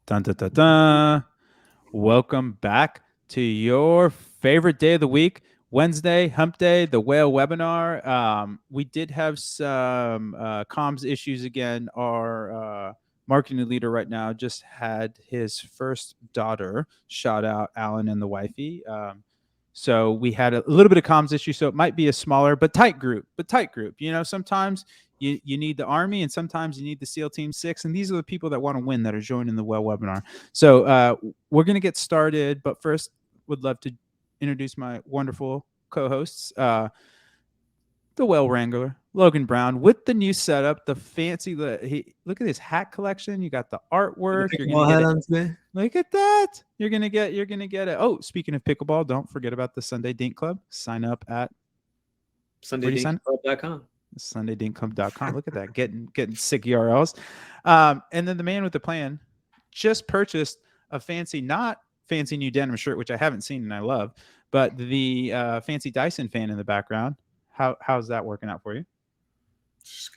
Dun, dun, dun, dun. Welcome back to your favorite day of the week, Wednesday, Hump Day, the Whale webinar. We did have some comms issues again. Our marketing leader right now just had his first daughter. Shout out Alan and the wifey. So we had a little bit of comms issue. So it might be a smaller but tight group. You know, sometimes you need the Army and sometimes you need the SEAL Team 6. And these are the people that want to win that are joining the Well webinar. So we're going to get started. But first, would love to introduce my wonderful co-hosts. The Well Wrangler, Logan Brown, with the new setup, the fancy. Look at his hat collection. You got the artwork. You're gonna get it. Look at that. You're gonna get it. Oh, speaking of pickleball, don't forget about the Sunday Dink Club. Sign up at SundayDinkClub.com. SundayDinkClub.com. Look at that, getting sick URLs. And then the man with the plan just purchased a not fancy new denim shirt, which I haven't seen and I love, but the fancy Dyson fan in the background. How's that working out for you? Just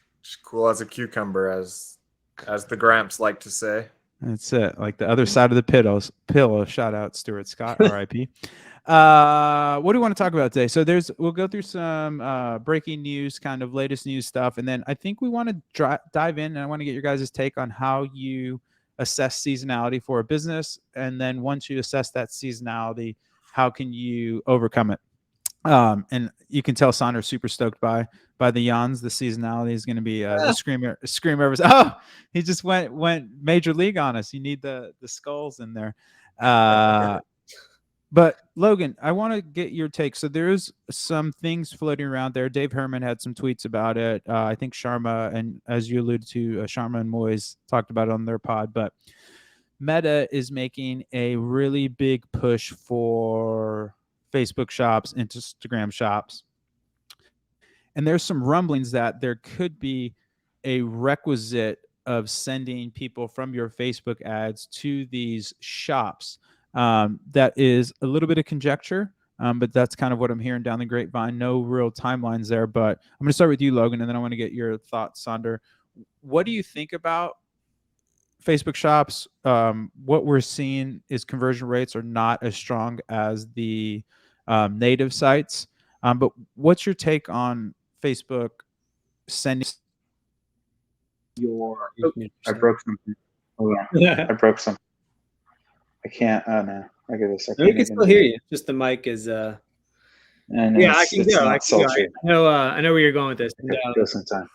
cool as a cucumber, as the Gramps like to say. That's it. Like the other side of the pillow. Shout out Stuart Scott, R.I.P. What do we want to talk about today? So we'll go through some breaking news, kind of latest news stuff, and then I think we want to dive in, and I want to get your guys' take on how you assess seasonality for a business, and then once you assess that seasonality, how can you overcome it? And you can tell Sandra's super stoked by the yawns. The seasonality is going to be the screamer. Oh, he just went major league on us. You need the skulls in there. But Logan, I want to get your take. So there's some things floating around there. Dave Herman had some tweets about it. I think Sharma, and as you alluded to, Sharma and Moyes talked about it on their pod. But Meta is making a really big push for Facebook shops, Instagram shops. And there's some rumblings that there could be a requisite of sending people from your Facebook ads to these shops. That is a little bit of conjecture, but that's kind of what I'm hearing down the grapevine. No real timelines there, but I'm going to start with you, Logan, and then I want to get your thoughts, Sandra. What do you think about Facebook shops? What we're seeing is conversion rates are not as strong as the native sites. But what's your take on Facebook sending your... I broke something. Hold on. I broke something. I can't. Oh no! I get a second. We can still hear you. Just the mic is. And yeah, I can go. I know. I know where you're going with this. Go sometime.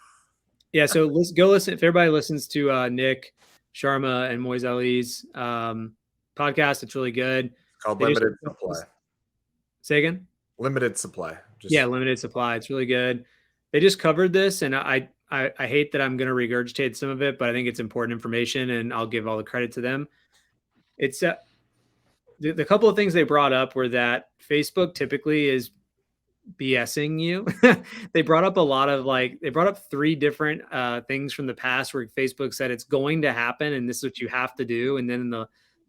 Yeah. So let's go listen. If everybody listens to Nick Sharma and Moise Ali's podcast, it's really good. It's called Limited Supply. Say again? Limited Supply. Limited Supply. It's really good. They just covered this, and I hate that I'm going to regurgitate some of it, but I think it's important information, and I'll give all the credit to them. It's the couple of things they brought up were that Facebook typically is BSing you. They brought up they brought up 3 different things from the past where Facebook said it's going to happen and this is what you have to do. And then in the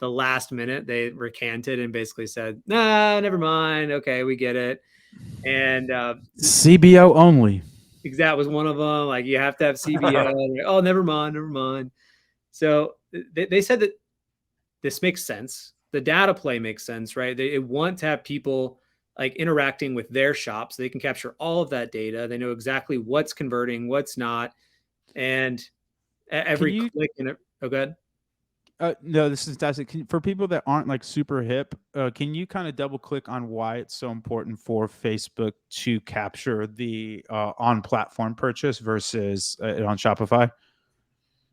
last minute, they recanted and basically said, nah, never mind. Okay, we get it. And CBO only. That was one of them. Like, you have to have CBO. Oh, never mind. So they said that this makes sense. The data play makes sense, right? They want to have people like interacting with their shops. They can capture all of that data. They know exactly what's converting, what's not. And every click in it. Oh, go ahead. No, this is fantastic. For people that aren't like super hip, can you kind of double click on why it's so important for Facebook to capture the on-platform purchase versus on Shopify?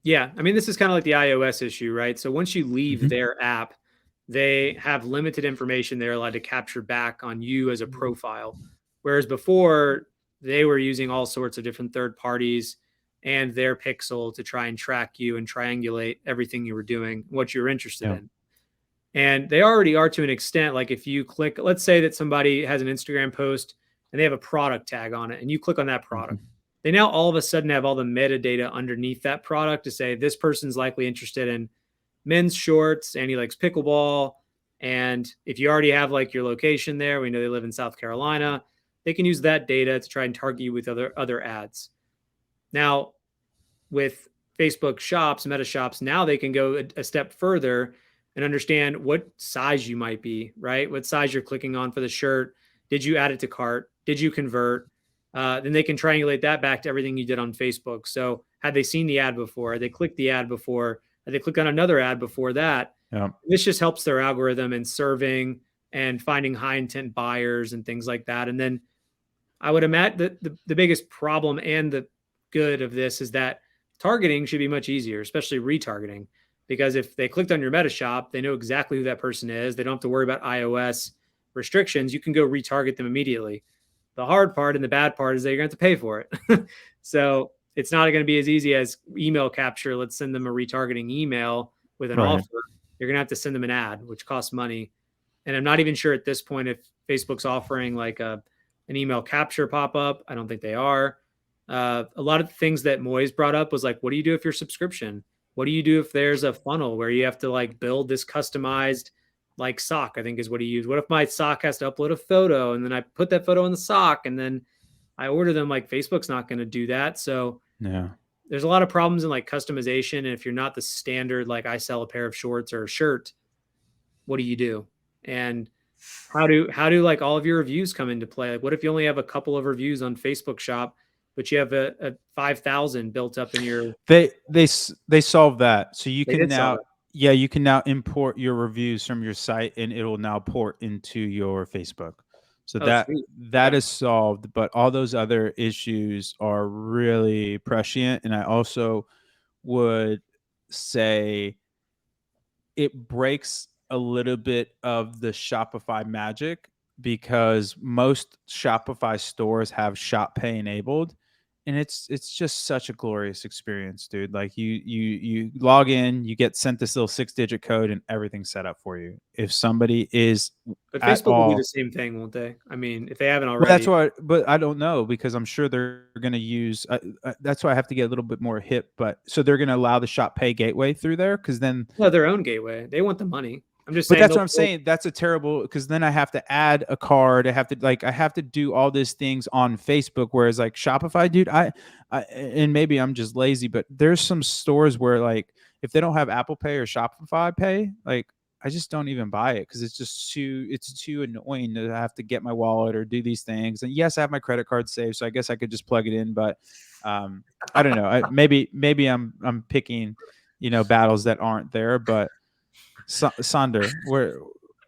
Yeah. I mean, this is kind of like the iOS issue, right? So once you leave their app, they have limited information they're allowed to capture back on you as a profile. Whereas before, they were using all sorts of different third parties and their pixel to try and track you and triangulate everything you were doing, what you're interested in. And they already are to an extent. Like, if you click, let's say that somebody has an Instagram post and they have a product tag on it and you click on that product. They now all of a sudden have all the metadata underneath that product to say this person's likely interested in men's shorts and he likes pickleball. And if you already have like your location there, we know they live in South Carolina, they can use that data to try and target you with other ads. Now, with Facebook shops, Meta shops, now they can go a step further and understand what size you might be, right? What size you're clicking on for the shirt. Did you add it to cart? Did you convert? Then they can triangulate that back to everything you did on Facebook. So had they seen the ad before? Had they clicked the ad before? Had they clicked on another ad before that? Yeah. This just helps their algorithm in serving and finding high intent buyers and things like that. And then I would imagine that the biggest problem and the good of this is that targeting should be much easier, especially retargeting, because if they clicked on your meta shop, they know exactly who that person is. They don't have to worry about iOS restrictions. You can go retarget them immediately. The hard part and the bad part is that you're going to have to pay for it. So it's not going to be as easy as email capture. Let's send them a retargeting email with an Right. offer. You're going to have to send them an ad, which costs money. And I'm not even sure at this point if Facebook's offering like an email capture pop-up. I don't think they are. A lot of the things that Moyes brought up was like, what do you do if you're subscription? What do you do if there's a funnel where you have to like build this customized like sock, I think is what he used. What if my sock has to upload a photo and then I put that photo in the sock and then I order them? Like Facebook's not going to do that. So Yeah. there's a lot of problems in like customization. And if you're not the standard, like I sell a pair of shorts or a shirt, what do you do? And how do like all of your reviews come into play? Like what if you only have a couple of reviews on Facebook shop, but you have a 5,000 built up in your, They solve that. So you They can did solve now, it. yeah, you can now import your reviews from your site and it will now port into your Facebook. So Oh, that sweet. that Okay. is solved, but all those other issues are really prescient. And I also would say it breaks a little bit of the Shopify magic because most Shopify stores have Shop Pay enabled, and it's just such a glorious experience, dude. Like you log in, you get sent this little 6-digit code and everything's set up for you. If somebody is But at Facebook will do the all, same thing, won't they? I mean, if they haven't well, that's already. why, but I don't know because I'm sure they're going to use. That's why I have to get a little bit more hip. But so they're going to allow the Shop Pay gateway through there because then. No, their own gateway. They want the money. I'm just But saying that's what they'll I'm saying. That's a terrible because then I have to add a card. I have to do all these things on Facebook. Whereas like Shopify, dude, and maybe I'm just lazy, but there's some stores where like if they don't have Apple Pay or Shopify Pay, like I just don't even buy it because it's too annoying to have to get my wallet or do these things. And yes, I have my credit card saved, so I guess I could just plug it in. But I don't know. Maybe I'm picking battles that aren't there, but. Sonder, where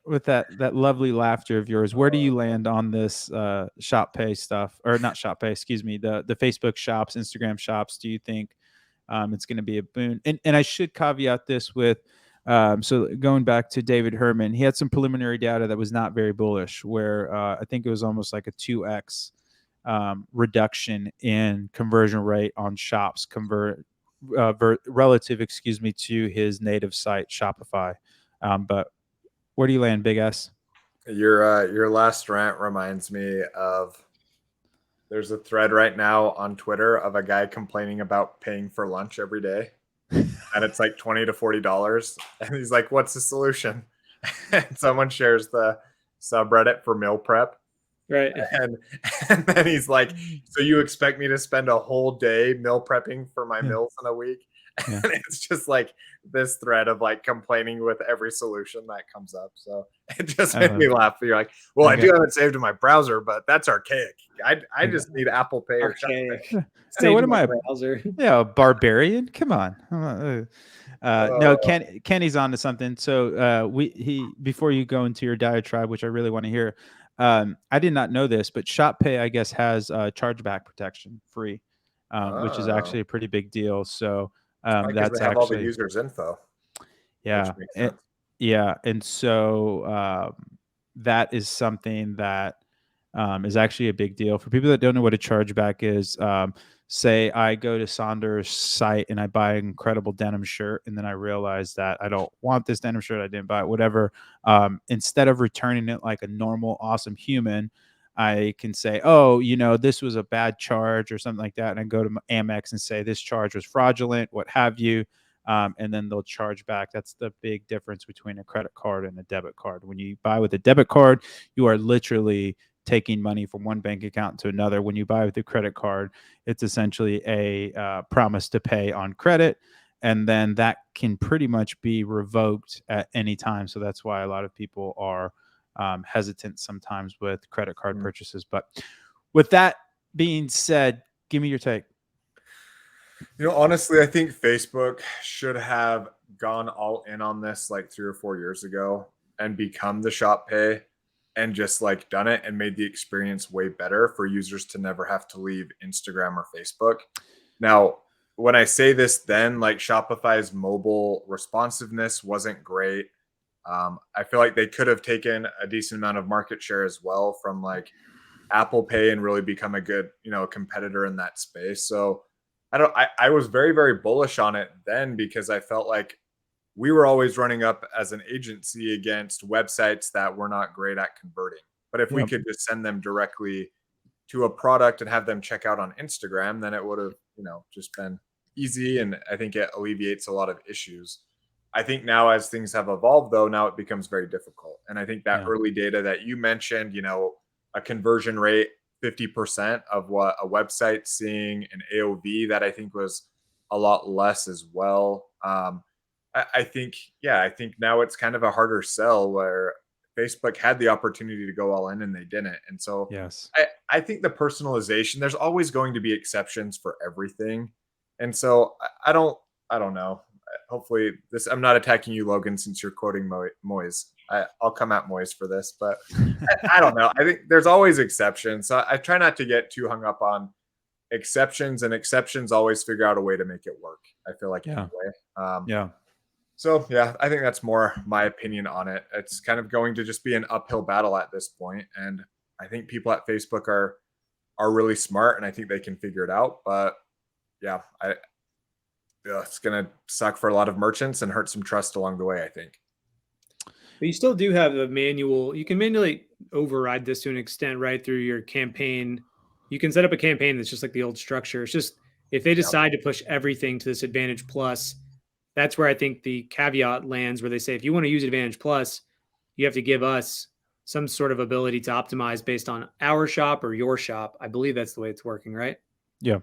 with that lovely laughter of yours, where do you land on this Shop Pay stuff, or not Shop Pay? Excuse me, the Facebook shops, Instagram shops. Do you think it's going to be a boon? And I should caveat this with so going back to David Herman, he had some preliminary data that was not very bullish, where I think it was almost like a 2x reduction in conversion rate on shops relative, excuse me, to his native site Shopify. But where do you land, Big S? Your last rant reminds me of there's a thread right now on Twitter of a guy complaining about paying for lunch every day. And it's like $20 to $40. And he's like, what's the solution? And someone shares the subreddit for meal prep. right. And then he's like, so you expect me to spend a whole day meal prepping for my meals in a week? Yeah. And it's just like this thread of like complaining with every solution that comes up. So it just made me laugh. You're like, well, I do have it saved in my browser, but that's archaic. I just need Apple Pay or Archaic. something. Hey, what am my I? browser. Yeah, a barbarian. Come on. No, Kenny's on to something. So before you go into your diatribe, which I really want to hear, I did not know this, but Shop Pay, I guess, has chargeback protection free, which is actually a pretty big deal. So that's they have actually all the users' info. Yeah. Which makes sense. Yeah. And so that is something that is actually a big deal. For people that don't know what a chargeback is, say I go to Saunders' site and I buy an incredible denim shirt, and then I realize that I don't want this denim shirt, I didn't buy it, whatever. Instead of returning it like a normal, awesome human, I can say, oh, this was a bad charge or something like that. And I go to Amex and say, this charge was fraudulent, what have you. And then they'll charge back. That's the big difference between a credit card and a debit card. When you buy with a debit card, you are literally taking money from one bank account to another. When you buy with a credit card, it's essentially a promise to pay on credit, and then that can pretty much be revoked at any time. So that's why a lot of people are hesitant sometimes with credit card purchases. But with that being said, give me your take. Honestly, I think Facebook should have gone all in on this like 3 or 4 years ago and become the Shop Pay and just like done it and made the experience way better for users to never have to leave Instagram or Facebook. Now, when I say this, then like Shopify's mobile responsiveness wasn't great. I feel like they could have taken a decent amount of market share as well from like Apple Pay and really become a good, competitor in that space. So I was very, very bullish on it then because I felt like we were always running up as an agency against websites that were not great at converting. But if we could just send them directly to a product and have them check out on Instagram, then it would have, just been easy. And I think it alleviates a lot of issues. I think now as things have evolved, though, now it becomes very difficult. And I think that early data that you mentioned, a conversion rate 50% of what a website's seeing, an AOV that I think was a lot less as well. I think now it's kind of a harder sell where Facebook had the opportunity to go all in and they didn't. And so Yes. I think the personalization, there's always going to be exceptions for everything. And so I don't know. Hopefully I'm not attacking you, Logan, since you're quoting Moise. I'll come at Moise for this, but I don't know. I think there's always exceptions. So I try not to get too hung up on exceptions, and exceptions always figure out a way to make it work. I feel like anyway. So yeah, I think that's more my opinion on it. It's kind of going to just be an uphill battle at this point, and I think people at Facebook are really smart, and I think they can figure it out. But yeah, it's gonna suck for a lot of merchants and hurt some trust along the way, I think. But you still do have a manual. You can manually override this to an extent, right? Through your campaign. You can set up a campaign that's just like the old structure. It's just if they decide to push everything to this Advantage Plus, that's where I think the caveat lands, where they say, if you want to use Advantage Plus, you have to give us some sort of ability to optimize based on our shop or your shop. I believe that's the way it's working, right? Yeah.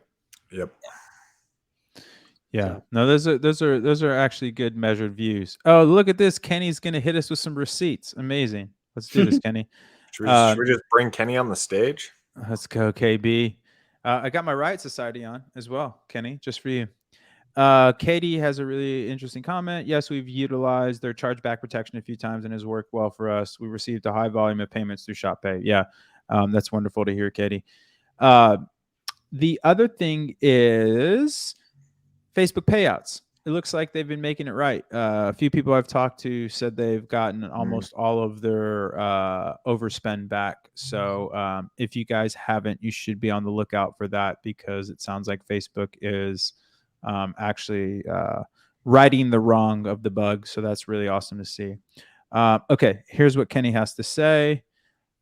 Yep. Yeah. So. No, those are actually good measured views. Oh, look at this. Kenny's going to hit us with some receipts. Amazing. Let's do this, Kenny. Should we just bring Kenny on the stage? Let's go, KB. I got my Riot Society on as well, Kenny, just for you. Katie has a really interesting comment. Yes, we've utilized their chargeback protection a few times and has worked well for us. We received a high volume of payments through ShopPay. Yeah, that's wonderful to hear, Katie. The other thing is Facebook payouts. It looks like they've been making it right. A few people I've talked to said they've gotten almost all of their overspend back. So if you guys haven't, you should be on the lookout for that, because it sounds like Facebook is actually righting the wrong of the bug. So that's really awesome to see. Okay, here's what Kenny has to say.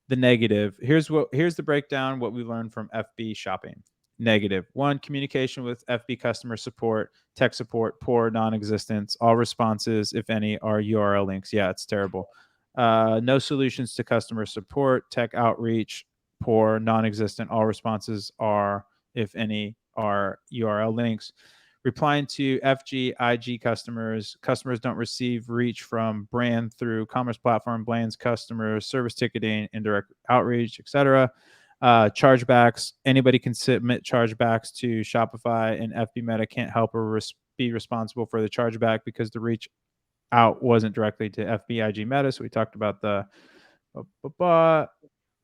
The negative. Here's the breakdown, what we learned from FB shopping. Negative. 1, communication with FB customer support, tech support, poor, non-existent. All responses, if any, are URL links. Yeah, it's terrible. No solutions to customer support, tech outreach, poor, non-existent. All responses are, if any, are URL links. Replying to FG, IG customers don't receive reach from brand through commerce platform, brands, customers, service ticketing, indirect outreach, etc. Chargebacks, anybody can submit chargebacks to Shopify, and FB Meta can't help or be responsible for the chargeback because the reach out wasn't directly to FB, IG, Meta. So we talked about the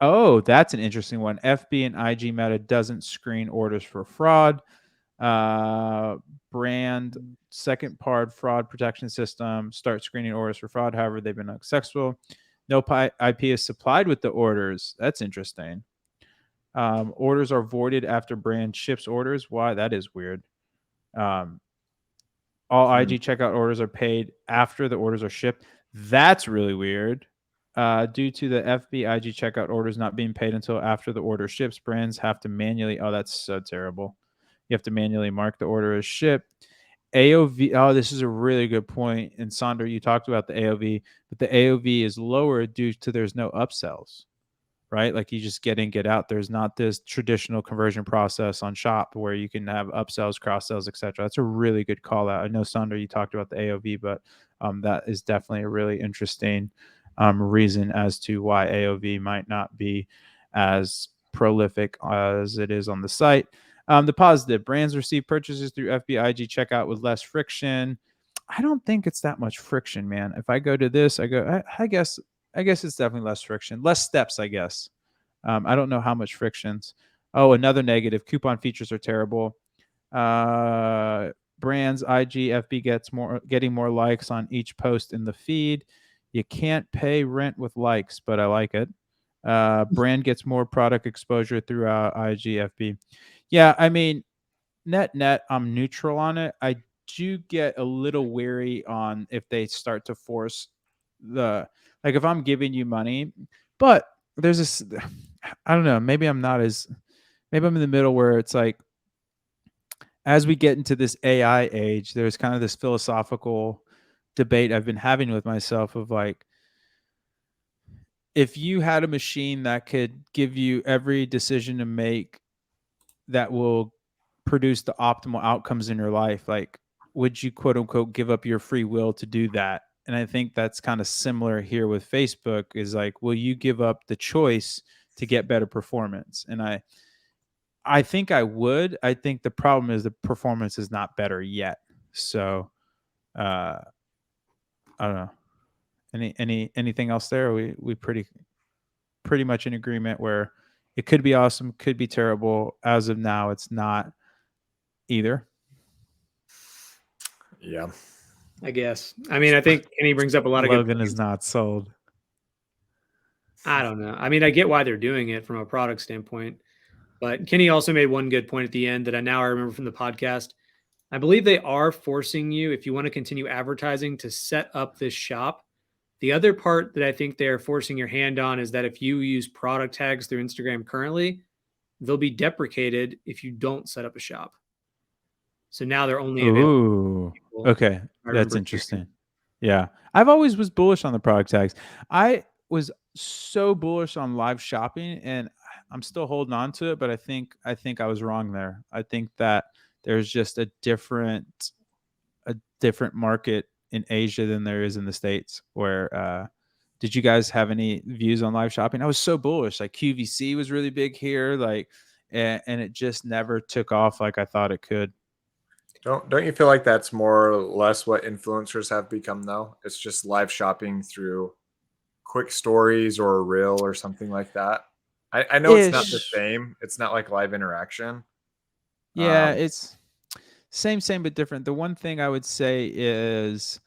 oh, that's an interesting one. FB and IG Meta doesn't screen orders for fraud. Brand second part fraud protection system start screening orders for fraud. However, they've been unsuccessful. No IP is supplied with the orders. That's interesting. Orders are voided after brand ships orders. Why? That is weird. All IG checkout orders are paid after the orders are shipped. That's really weird. Due to the FB IG checkout orders not being paid until after the order ships, brands have to manually. Oh, that's so terrible. You have to manually mark the order as shipped. AOV. Oh, this is a really good point. And Sandra, you talked about the AOV, but the AOV is lower due to there's no upsells, right? Like you just get in, get out. There's not this traditional conversion process on Shop where you can have upsells, cross sells, etc. That's a really good call out. I know, Sandra, you talked about the AOV, but that is definitely a really interesting reason as to why AOV might not be as prolific as it is on the site. The positive, brands receive purchases through FBIG checkout with less friction. I don't think it's that much friction, man. If I go to this, I guess it's definitely less friction, less steps, I guess. I don't know how much frictions. Oh, another negative, coupon features are terrible. Brands, IG, FB getting more likes on each post in the feed. You can't pay rent with likes, but I like it. Brand gets more product exposure throughout IG, FB. Yeah, I mean, net, I'm neutral on it. I do get a little weary on if they start to force like if I'm giving you money, but there's this, I don't know, maybe I'm in the middle where it's like, as we get into this AI age, there's kind of this philosophical debate I've been having with myself of like, if you had a machine that could give you every decision to make that will produce the optimal outcomes in your life, like, would you quote unquote give up your free will to do that? And I think that's kind of similar here with Facebook, is like, will you give up the choice to get better performance? And I think I would. I think the problem is the performance is not better yet. So I don't know. Anything else there? We pretty much in agreement where it could be awesome, could be terrible. As of now, it's not either. Yeah, I guess. I mean, I think Kenny brings up a lot of good Logan points. is not sold. I don't know. I mean, I get why they're doing it from a product standpoint, but Kenny also made one good point at the end that I remember from the podcast. I believe they are forcing you, if you want to continue advertising, to set up this shop. The other part that I think they're forcing your hand on is that if you use product tags through Instagram currently, they'll be deprecated if you don't set up a shop. So now they're only available. Ooh, okay, that's interesting. Yeah, I've always was bullish on the product tags. I was so bullish on live shopping, and I'm still holding on to it. But I think I was wrong there. I think that there's just a different market in Asia than there is in the States. Where did you guys have any views on live shopping? I was so bullish. Like QVC was really big here, like, and it just never took off like I thought it could. Don't you feel like that's more or less what influencers have become though? It's just live shopping through quick stories or a reel or something like that. I know it's not the same. It's not like live interaction. Yeah, it's same but different. The one thing I would say is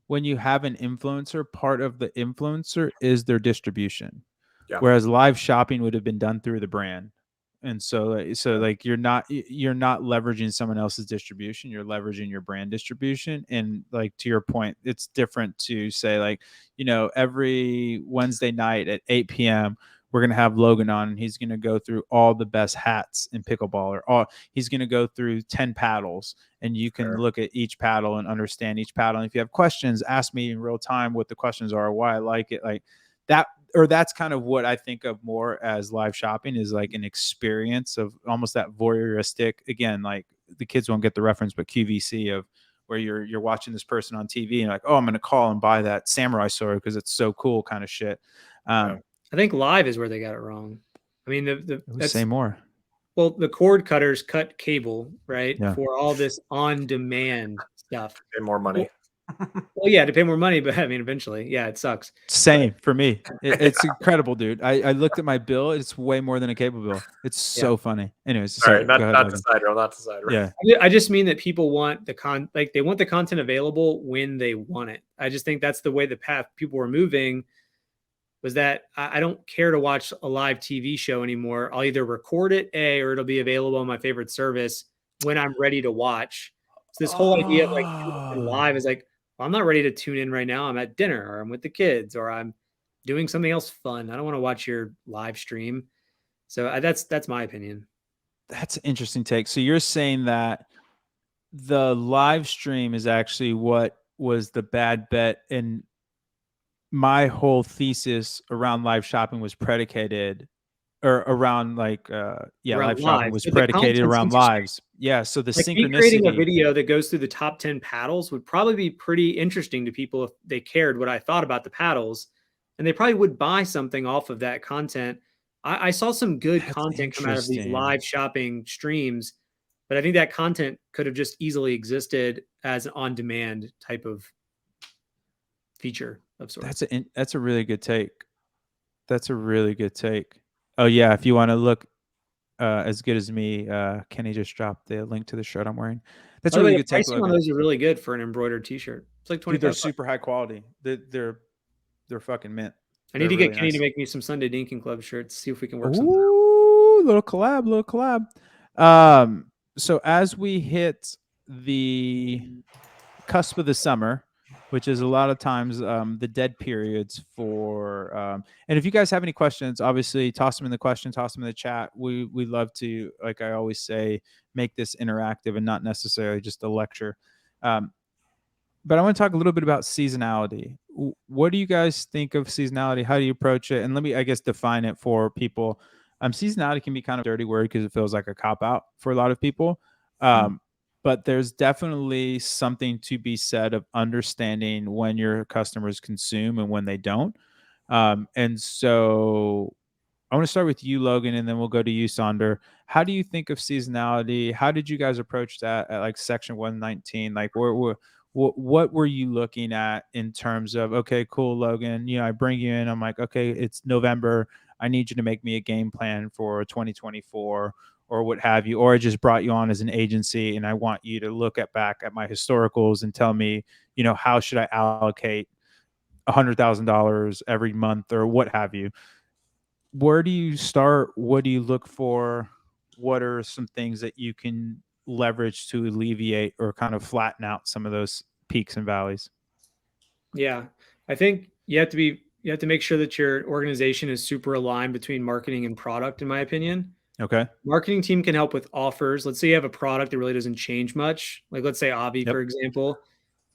when you have an influencer, part of the influencer is their distribution. Yeah. Whereas live shopping would have been done through the brand. And so like you're not leveraging someone else's distribution, you're leveraging your brand distribution. And like, to your point, it's different to say like, every Wednesday night at 8 p.m. we're going to have Logan on, and he's going to go through all the best hats in pickleball, or he's going to go through 10 paddles, and you can look at each paddle and understand each paddle. And if you have questions, ask me in real time what the questions are, why I like it, like that. Or that's kind of what I think of more as live shopping, is like an experience of almost that voyeuristic, again, like the kids won't get the reference, but QVC, of where you're watching this person on TV and you're like, oh, I'm going to call and buy that samurai sword because it's so cool, kind of shit. I think live is where they got it wrong. I mean, say more. Well, the cord cutters cut cable, right? Yeah. For all this on-demand stuff. Pay more money. Well, yeah, to pay more money, but I mean, eventually, yeah, it sucks. Same for me. It's incredible, dude. I looked at my bill. It's way more than a cable bill. It's so funny. Anyways, sorry. Not to side rail. Yeah. I just mean that people want they want the content available when they want it. I just think that's the way the path people were moving, was that I don't care to watch a live TV show anymore. I'll either record it, or it'll be available on my favorite service when I'm ready to watch. So this whole idea of like live is like, well, I'm not ready to tune in right now. I'm at dinner, or I'm with the kids, or I'm doing something else fun. I don't want to watch your live stream. So that's my opinion. That's an interesting take. So you're saying that the live stream is actually what was the bad bet, and my whole thesis around live shopping was predicated or around like around live shopping lives. was But the predicated content's around interesting. lives. Yeah, so the Like me creating a synchronicity. video that goes through the top 10 paddles would probably be pretty interesting to people if they cared what I thought about the paddles, and they probably would buy something off of that content. I saw some good That's content come out of these interesting. live shopping streams, but I think that content could have just easily existed as an on-demand type of feature of sorts. That's a really good take. That's a really good take. Oh yeah, if you want to look as good as me, Kenny just dropped the link to the shirt I'm wearing. That's By a the way, really the good take, pricing on Logan. those are really good for an embroidered t-shirt. It's like Dude, they're 25 bucks. super high quality. They're fucking mint. I need They're to really get Kenny nice. to make me some Sunday Dinking Club shirts, see if we can work something out. Ooh, little collab. So as we hit the cusp of the summer, which is a lot of times the dead periods for. And if you guys have any questions, obviously toss them in the chat. We love to, like I always say, make this interactive and not necessarily just a lecture. But I want to talk a little bit about seasonality. What do you guys think of seasonality? How do you approach it? And let me, I guess, define it for people. Seasonality can be kind of a dirty word because it feels like a cop out for a lot of people. But there's definitely something to be said of understanding when your customers consume and when they don't. And so I want to start with you, Logan, and then we'll go to you, Sonder. How do you think of seasonality? How did you guys approach that at like section 119? Like what were you looking at in terms of, okay, cool, Logan, I bring you in. I'm like, okay, it's November. I need you to make me a game plan for 2024 or what have you. Or I just brought you on as an agency and I want you to look back at my historicals and tell me, how should I allocate $100,000 every month or what have you. Where do you start? What do you look for? What are some things that you can leverage to alleviate or kind of flatten out some of those peaks and valleys? Yeah. I think you have to make sure that your organization is super aligned between marketing and product, in my opinion. Okay. Marketing team can help with offers. Let's say you have a product that really doesn't change much. Like let's say Avi, Yep. for example.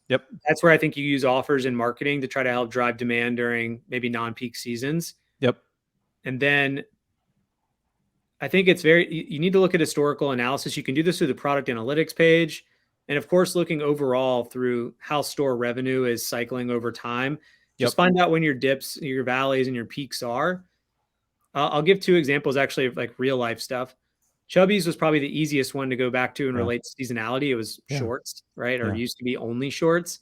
Yep. That's where I think you use offers in marketing to try to help drive demand during maybe non-peak seasons. Yep. And then I think you need to look at historical analysis. You can do this through the product analytics page. And of course, looking overall through how store revenue is cycling over time. Just find out when your dips, your valleys, and your peaks are. I'll give two examples actually of like real life stuff. Chubby's was probably the easiest one to go back to and relate to seasonality. It was shorts, right? Or it used to be only shorts.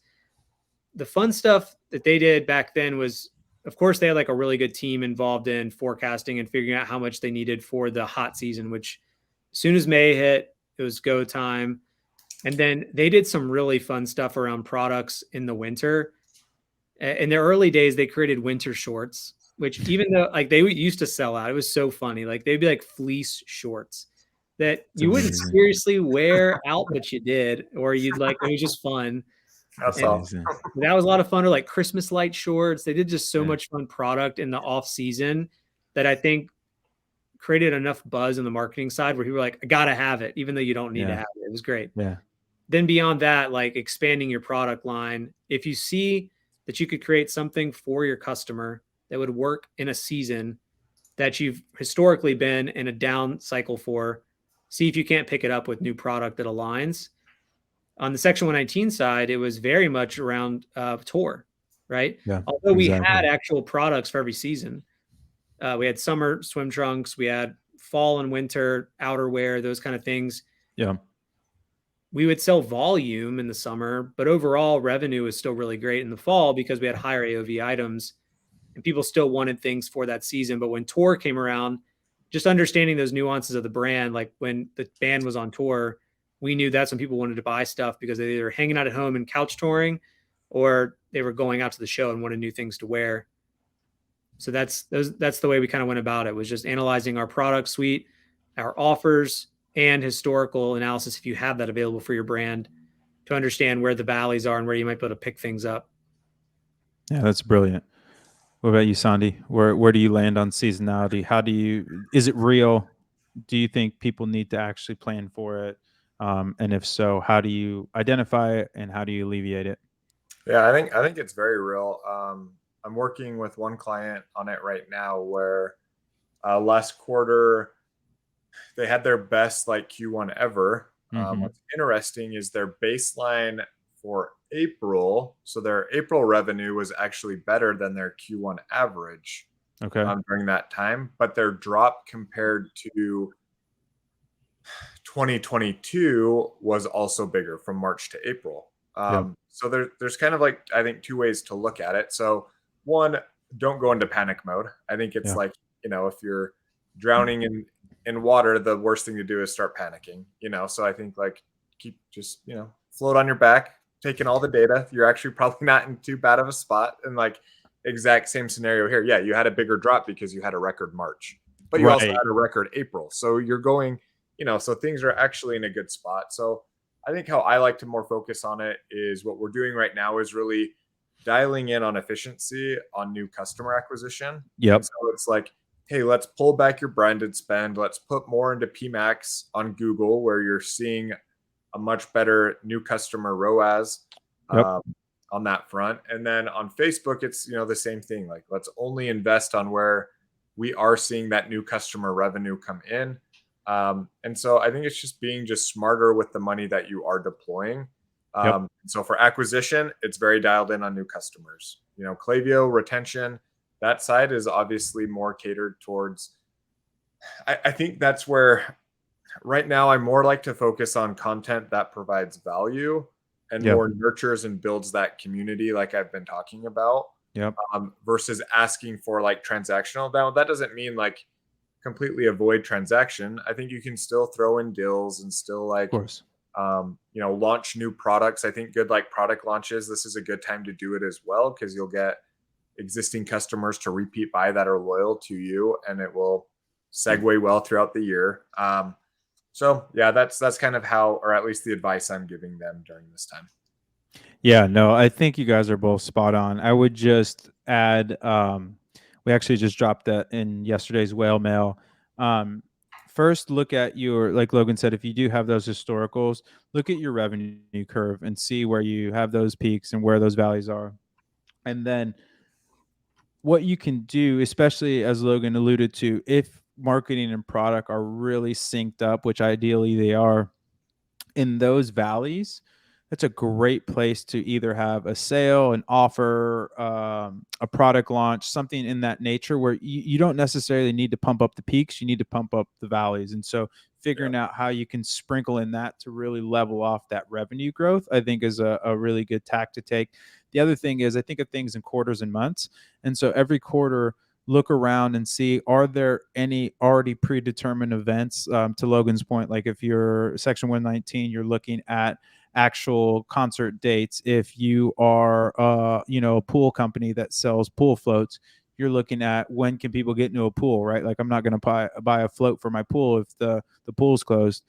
The fun stuff that they did back then was, of course, they had like a really good team involved in forecasting and figuring out how much they needed for the hot season, which as soon as May hit, it was go time. And then they did some really fun stuff around products in the winter. In their early days, they created winter shorts, which even though like they used to sell out, it was so funny. Like they'd be like fleece shorts that you wouldn't seriously wear out, but you did, or you'd like, it was just fun. That's And awesome. that was a lot of fun. Or like Christmas light shorts. They did just so much fun product in the off season that I think created enough buzz in the marketing side where people were like, I gotta have it, even though you don't need to have it. It was great. Yeah. Then beyond that, like expanding your product line. If you see that you could create something for your customer that would work in a season that you've historically been in a down cycle for, see if you can't pick it up with new product that aligns. On the Section 119 side, it was very much around tour, right? Yeah. Although we had actual products for every season. We had summer swim trunks, we had fall and winter outerwear, those kind of things. Yeah. We would sell volume in the summer, but overall revenue was still really great in the fall because we had higher AOV items and people still wanted things for that season. But when tour came around, just understanding those nuances of the brand, like when the band was on tour, we knew that's when people wanted to buy stuff because they were hanging out at home and couch touring, or they were going out to the show and wanted new things to wear. So that's the way we kind of went about it, was just analyzing our product suite, our offers, and historical analysis, if you have that available for your brand, to understand where the valleys are and where you might be able to pick things up. Yeah, that's brilliant. What about you, Sandy? Where do you land on seasonality? Is it real? Do you think people need to actually plan for it? And if so, how do you identify it and how do you alleviate it? Yeah, I think it's very real. I'm working with one client on it right now where last quarter, they had their best like Q1 ever. What's interesting is their baseline for April. So their April revenue was actually better than their Q1 average Okay. during that time, but their drop compared to 2022 was also bigger from March to April. So there's kind of like, I think, two ways to look at it. So one, don't go into panic mode. I think it's Yeah. like, if you're drowning in water, the worst thing to do is start panicking, So I think like keep just, float on your back, taking all the data. You're actually probably not in too bad of a spot. And like exact same scenario here. Yeah, you had a bigger drop because you had a record March, but you also Right. had a record April. So you're going, so things are actually in a good spot. So I think how I like to more focus on it is what we're doing right now is really dialing in on efficiency on new customer acquisition. Yep. And so it's like, hey, let's pull back your branded spend. Let's put more into PMAX on Google, where you're seeing a much better new customer ROAS on that front. And then on Facebook, it's, the same thing. Like, let's only invest on where we are seeing that new customer revenue come in. And so I think it's just being just smarter with the money that you are deploying. So for acquisition, it's very dialed in on new customers. Klaviyo retention, that side is obviously more catered towards. I think that's where right now I more like to focus on content that provides value and more nurtures and builds that community, like I've been talking about. Versus asking for like transactional. Now that doesn't mean like completely avoid transaction. I think you can still throw in deals and still like, Of course. Launch new products. I think good like product launches, this is a good time to do it as well, because you'll get existing customers to repeat buy that are loyal to you, and it will segue well throughout the year. So yeah, that's kind of how, or at least the advice I'm giving them during this time. Yeah, no, I think you guys are both spot on. I would just add, we actually just dropped that in yesterday's whale mail. First, look at your, like Logan said, if you do have those historicals, look at your revenue curve and see where you have those peaks and where those valleys are. And then what you can do, especially as Logan alluded to, if marketing and product are really synced up, which ideally they are, in those valleys, that's a great place to either have a sale, an offer, a product launch, something in that nature where you don't necessarily need to pump up the peaks. You need to pump up the valleys. And so figuring out how you can sprinkle in that to really level off that revenue growth, I think is a really good tack to take. The other thing is I think of things in quarters and months. And so every quarter, look around and see, are there any already predetermined events? To Logan's point, like if you're section 119, you're looking at actual concert dates. If you are a pool company that sells pool floats, you're looking at when can people get into a pool, right? Like I'm not going to buy a float for my pool if the pool's closed.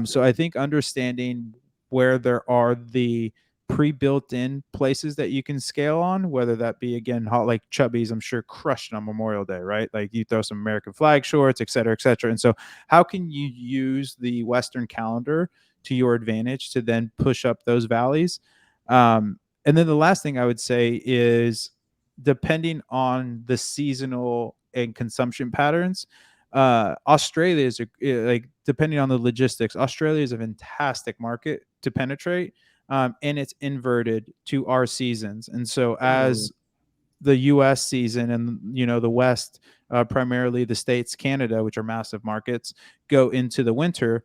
So I think understanding where there are the pre-built in places that you can scale on, whether that be again hot like Chubby's, I'm sure crushed on Memorial Day, right? Like you throw some American flag shorts, et cetera, et cetera. And so how can you use the Western calendar to your advantage to then push up those valleys? And then the last thing I would say is, depending on the seasonal and consumption patterns, Australia is like, depending on the logistics, Australia is a fantastic market to penetrate. And it's inverted to our seasons. And so as the US season and the West, primarily the States, Canada, which are massive markets, go into the winter,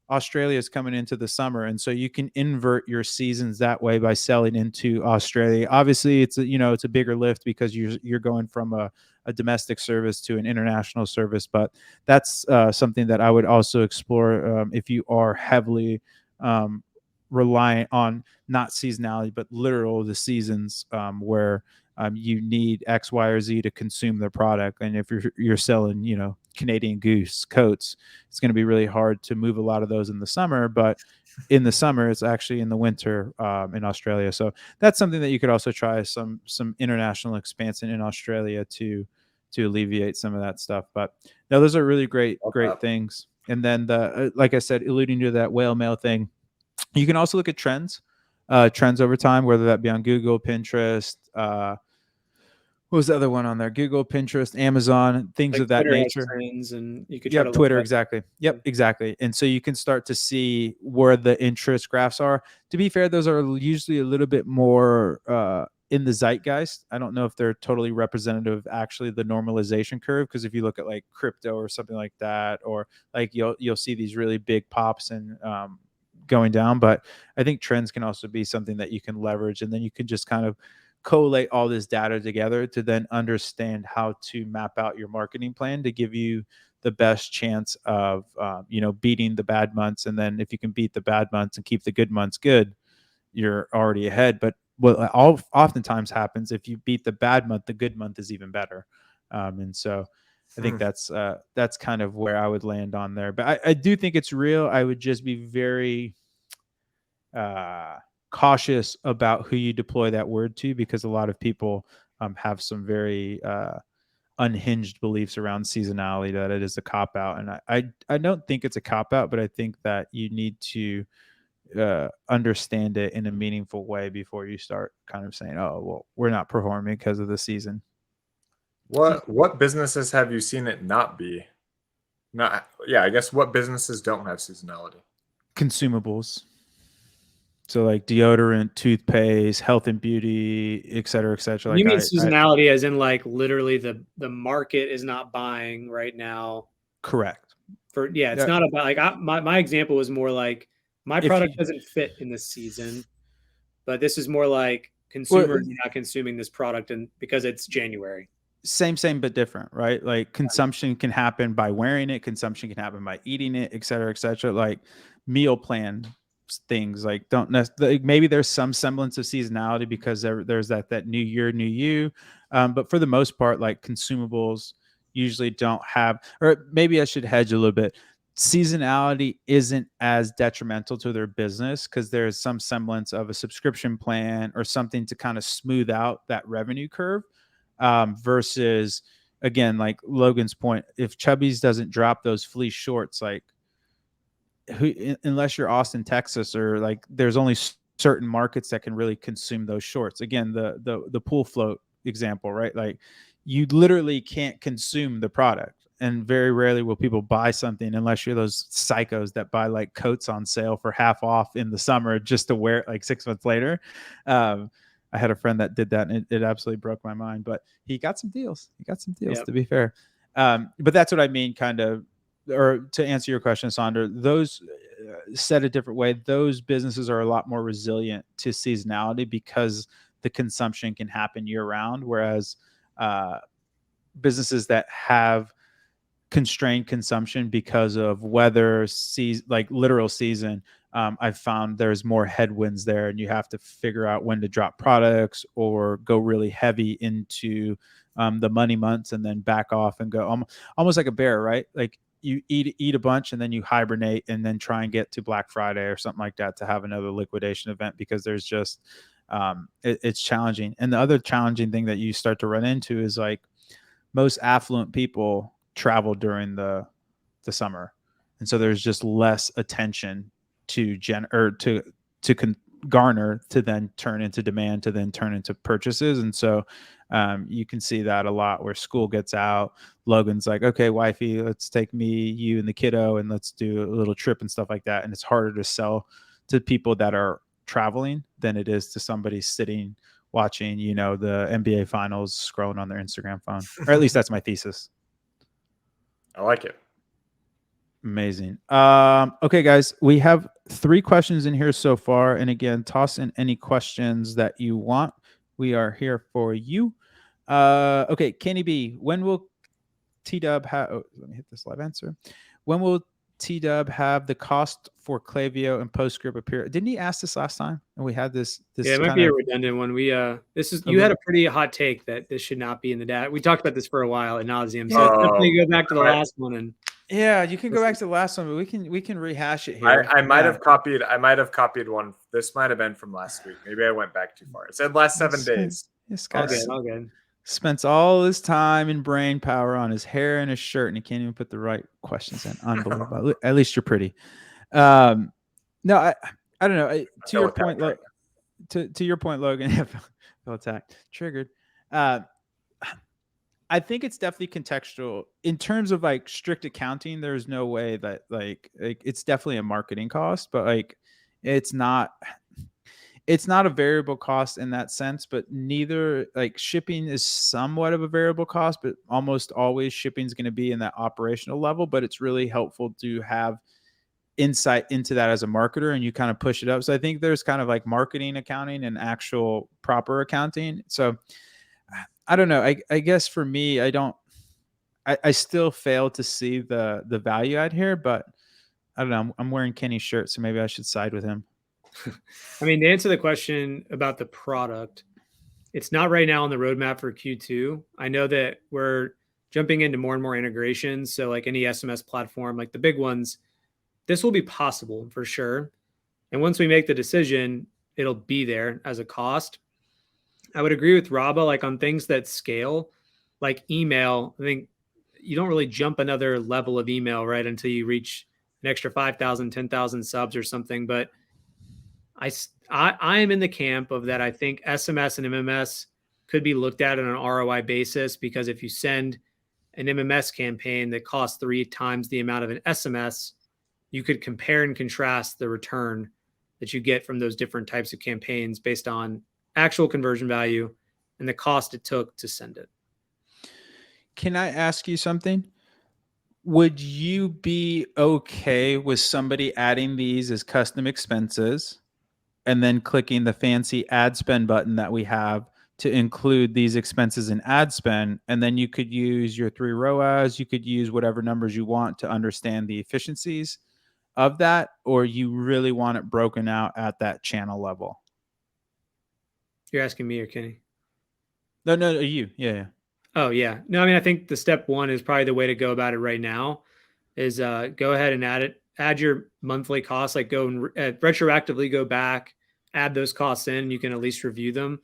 Australia is coming into the summer. And so you can invert your seasons that way by selling into Australia. Obviously it's a bigger lift because you're going from a domestic service to an international service, but that's something that I would also explore if you are heavily reliant on not seasonality, but literal the seasons, where you need X, Y, or Z to consume the product. And if you're selling, Canadian Goose coats, it's going to be really hard to move a lot of those in the summer. But in the summer, it's actually in the winter in Australia. So that's something that you could also try, some international expansion in Australia to alleviate some of that stuff. But no, those are really great things. And then like I said, alluding to that whale mail thing, you can also look at trends over time, whether that be on Google, Pinterest, what was the other one on there? Google, Pinterest, Amazon, things Like of that Twitter has nature. trends, and you could try to Yep, look Twitter, at. exactly. Yep, exactly. And so you can start to see where the interest graphs are. To be fair, those are usually a little bit more in the zeitgeist. I don't know if they're totally representative of actually the normalization curve, because if you look at like crypto or something like that, or like you'll see these really big pops and going down. But I think trends can also be something that you can leverage, and then you can just kind of collate all this data together to then understand how to map out your marketing plan to give you the best chance of beating the bad months. And then if you can beat the bad months and keep the good months good, you're already ahead. But what oftentimes happens, if you beat the bad month, the good month is even better. And so I think that's kind of where I would land on there. But I do think it's real. I would just be very cautious about who you deploy that word to, because a lot of people have some very unhinged beliefs around seasonality, that it is a cop out. And I don't think it's a cop out, but I think that you need to understand it in a meaningful way before you start kind of saying, oh, well, we're not performing because of the season. What businesses have you seen it not be? Not, yeah, I guess what businesses don't have seasonality? Consumables. So like deodorant, toothpaste, health and beauty, et cetera, et cetera. Like You mean seasonality as in like literally the market is not buying right now? Correct. It's not about like my example was more like my product doesn't fit in this season, but this is more like consumers are not consuming this product and because it's January. Same but different, right? Like consumption can happen by wearing it, consumption can happen by eating it, et cetera, et cetera. Like meal plan things, like don't necessarily, maybe there's some semblance of seasonality because there's that new year, new you. But for the most part, like consumables usually don't have, or maybe I should hedge a little bit. Seasonality isn't as detrimental to their business because there's some semblance of a subscription plan or something to kind of smooth out that revenue curve. Versus, again, like Logan's point, if Chubby's doesn't drop those fleece shorts, like unless you're Austin, Texas, or like there's only certain markets that can really consume those shorts. Again, the pool float example, right? Like you literally can't consume the product. And very rarely will people buy something unless you're those psychos that buy like coats on sale for half off in the summer just to wear it like 6 months later. I had a friend that did that, and it absolutely broke my mind. But he got some deals. Yep. To be fair. But that's what I mean, kind of, or to answer your question, Sandra, those said a different way, those businesses are a lot more resilient to seasonality because the consumption can happen year round. Whereas businesses that have constrained consumption because of weather, like literal season, I've found there's more headwinds there, and you have to figure out when to drop products or go really heavy into the money months and then back off and go almost like a bear, right? Like you eat a bunch and then you hibernate and then try and get to Black Friday or something like that to have another liquidation event, because there's just it's challenging. And the other challenging thing that you start to run into is like most affluent people travel during the summer, and so there's just less attention to garner to then turn into demand to then turn into purchases. And so you can see that a lot where school gets out, Logan's like, okay, wifey, let's take me, you, and the kiddo, and let's do a little trip and stuff like that. And it's harder to sell to people that are traveling than it is to somebody sitting watching, the NBA finals scrolling on their Instagram phone. Or at least that's my thesis. I like it. Amazing. Okay, guys, we have 3 questions in here so far. And again, toss in any questions that you want. We are here for you. Okay, Kenny B, when will T-Dub have, let me hit this live answer. When will T-Dub have the cost for Klaviyo and PostScript appear? Didn't he ask this last time? And we had this yeah, it might be a redundant one. We you had a pretty hot take that this should not be in the data. We talked about this for a while at nauseum. So definitely go back to the last one. And yeah, you can go back to the last one, but we can rehash it here. I might have copied one. This might have been from last week. Maybe I went back too far. It said last 7 days. This guy all good. Spends all his time and brain power on his hair and his shirt, and he can't even put the right questions in. Unbelievable. At least you're pretty. No, I don't know. To your point, to your point, Logan. Feel attacked. Triggered. I think it's definitely contextual in terms of like strict accounting. There's no way that like it's definitely a marketing cost, but like it's not it's not a variable cost in that sense, but neither like shipping is somewhat of a variable cost, but almost always shipping is going to be in that operational level. But it's really helpful to have insight into that as a marketer and you kind of push it up. So I think there's kind of like marketing accounting and actual proper accounting. So I don't know. I guess for me, I still fail to see the value add here, but I don't know. I'm wearing Kenny's shirt, so maybe I should side with him. I mean, to answer the question about the product, it's not right now on the roadmap for Q2. I know that we're jumping into more and more integrations. So like any SMS platform, like the big ones, this will be possible for sure. And once we make the decision, it'll be there as a cost. I would agree with Raba, like on things that scale, like email. I think you don't really jump another level of email right until you reach an extra 5,000, 10,000 subs or something. But I am in the camp of that. I think SMS and MMS could be looked at on an ROI basis, because if you send an MMS campaign that costs 3 times the amount of an SMS, you could compare and contrast the return that you get from those different types of campaigns based on actual conversion value and the cost it took to send it. Can I ask you something? Would you be okay with somebody adding these as custom expenses and then clicking the fancy ad spend button that we have to include these expenses in ad spend? And then you could use your 3 ROAS, you could use whatever numbers you want to understand the efficiencies of that, or you really want it broken out at that channel level? You're asking me or Kenny? No, you. Yeah. Oh yeah. No, I mean, I think the step one is probably the way to go about it right now is go ahead and add your monthly costs, like go and retroactively go back, add those costs in, you can at least review them,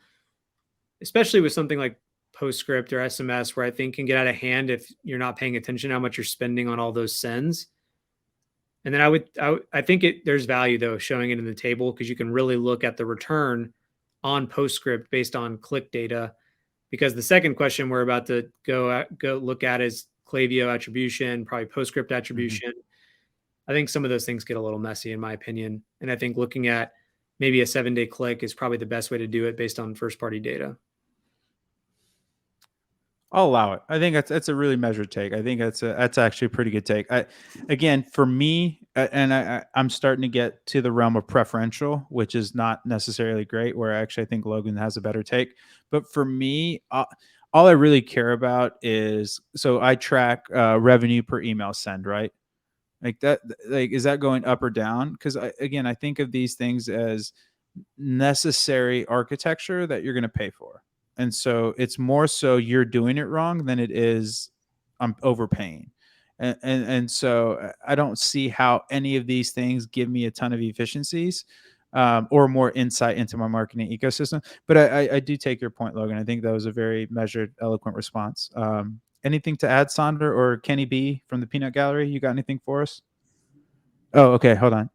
especially with something like Postscript or SMS, where I think can get out of hand if you're not paying attention how much you're spending on all those sends. And then I think there's value though showing it in the table, because you can really look at the return on Postscript based on click data. Because the second question we're about to go look at is Klaviyo attribution, probably Postscript attribution. I think some of those things get a little messy in my opinion. And I think looking at maybe a 7-day click is probably the best way to do it based on first party data. I'll allow it. I think that's a really measured take. I think that's actually a pretty good take. Again, for me, and I'm starting to get to the realm of preferential, which is not necessarily great. Where actually I think Logan has a better take. But for me, all I really care about is, so I track revenue per email send, right? Like that. Like, is that going up or down? Because again, I think of these things as necessary architecture that you're going to pay for. And so it's more so you're doing it wrong than it is I'm overpaying. And so I don't see how any of these things give me a ton of efficiencies or more insight into my marketing ecosystem. But I do take your point, Logan. I think that was a very measured, eloquent response. Anything to add, Sonder or Kenny B from the Peanut Gallery? You got anything for us? Oh, okay. Hold on.